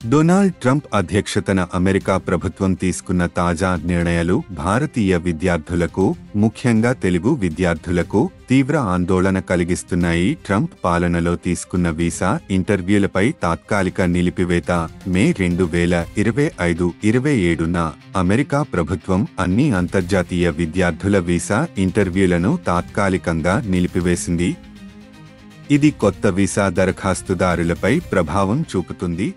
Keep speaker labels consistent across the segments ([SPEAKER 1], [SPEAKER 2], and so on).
[SPEAKER 1] Donald Trump అధ్యక్షతన America ప్రభుత్వం తీసుకున్న తాజా నిర్ణయాలు భారతీయ విద్యార్థులకు, ముఖ్యంగా తెలుగు విద్యార్థులకు తీవ్ర ఆందోళన కలిగిస్తున్నాయి. ట్రంప్ పాలనలో తీసుకున్న వీసా ఇంటర్వ్యూలపై తాత్కాలిక నిలిపివేత మే 2025-27న అమెరికా ప్రభుత్వం అన్ని అంతర్జాతీయ విద్యార్థుల వీసా ఇంటర్వ్యూలను తాత్కాలికంగా నిలిపివేసింది. ఇది కొత్త వీసా దరఖాస్తుదారులపై ప్రభావం చూపుతుంది.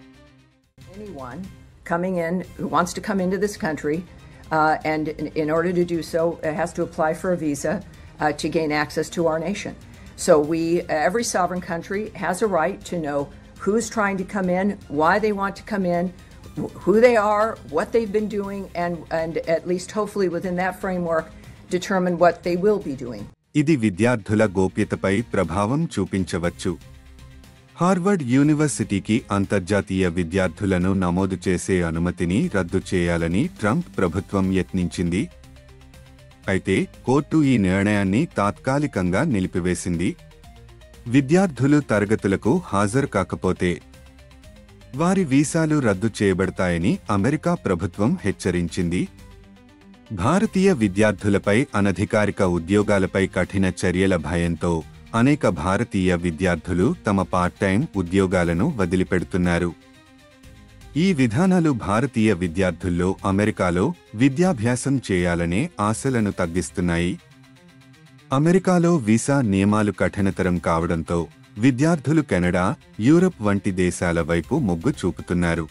[SPEAKER 2] Anyone coming in who wants to come into this country, and in order to do so, has to apply for a visa to gain access to our nation. So every sovereign country has a right to know who's trying to come in, why they want to come in, who they are, what they've been doing, and at least hopefully within that framework, determine what they will be doing.
[SPEAKER 1] ఇది విద్యార్థుల గోప్యతపై ప్రభావం చూపించవచ్చు. Harvard యూనివర్సిటీకి అంతర్జాతీయ విద్యార్థులను నమోదు చేసే అనుమతిని రద్దు చేయాలని ట్రంప్ ప్రభుత్వం యత్నించింది. అయితే కోర్టు ఈ నిర్ణయాన్ని తాత్కాలికంగా నిలిపివేసింది. విద్యార్థులు తరగతులకు హాజరు కాకపోతే వారి వీసాలు రద్దు చేయబడతాయని అమెరికా ప్రభుత్వం హెచ్చరించింది. భారతీయ విద్యార్థులపై అనధికారిక ఉద్యోగాలపై కఠిన చర్యల భయంతో అనేక భారతీయ విద్యార్థులు తమ పార్ట్ టైం ఉద్యోగాలను వదిలిపెడుతున్నారు. ఈ విధానాలు భారతీయ విద్యార్థుల్లో అమెరికాలో విద్యాభ్యాసం చేయాలనే ఆశలను తగ్గిస్తున్నాయి. అమెరికాలో వీసా నియమాలు కఠినతరం కావడంతో విద్యార్థులు కెనడా, యూరప్ వంటి దేశాల వైపు మొగ్గు చూపుతున్నారు.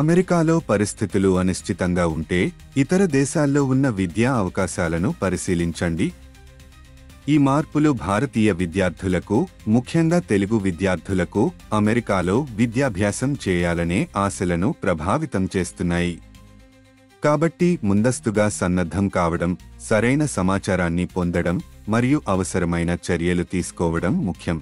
[SPEAKER 1] అమెరికాలో పరిస్థితులు అనిశ్చితంగా ఉంటే ఇతర దేశాల్లో ఉన్న విద్యా అవకాశాలను పరిశీలించండి. ఈ మార్పులు భారతీయ విద్యార్థులకు, ముఖ్యంగా తెలుగు విద్యార్థులకు అమెరికాలో విద్యాభ్యాసం చేయాలనే ఆశలను ప్రభావితం చేస్తున్నాయి. కాబట్టి ముందస్తుగా సన్నద్ధం కావడం, సరైన సమాచారాన్ని పొందడం మరియు అవసరమైన చర్యలు తీసుకోవడం ముఖ్యం.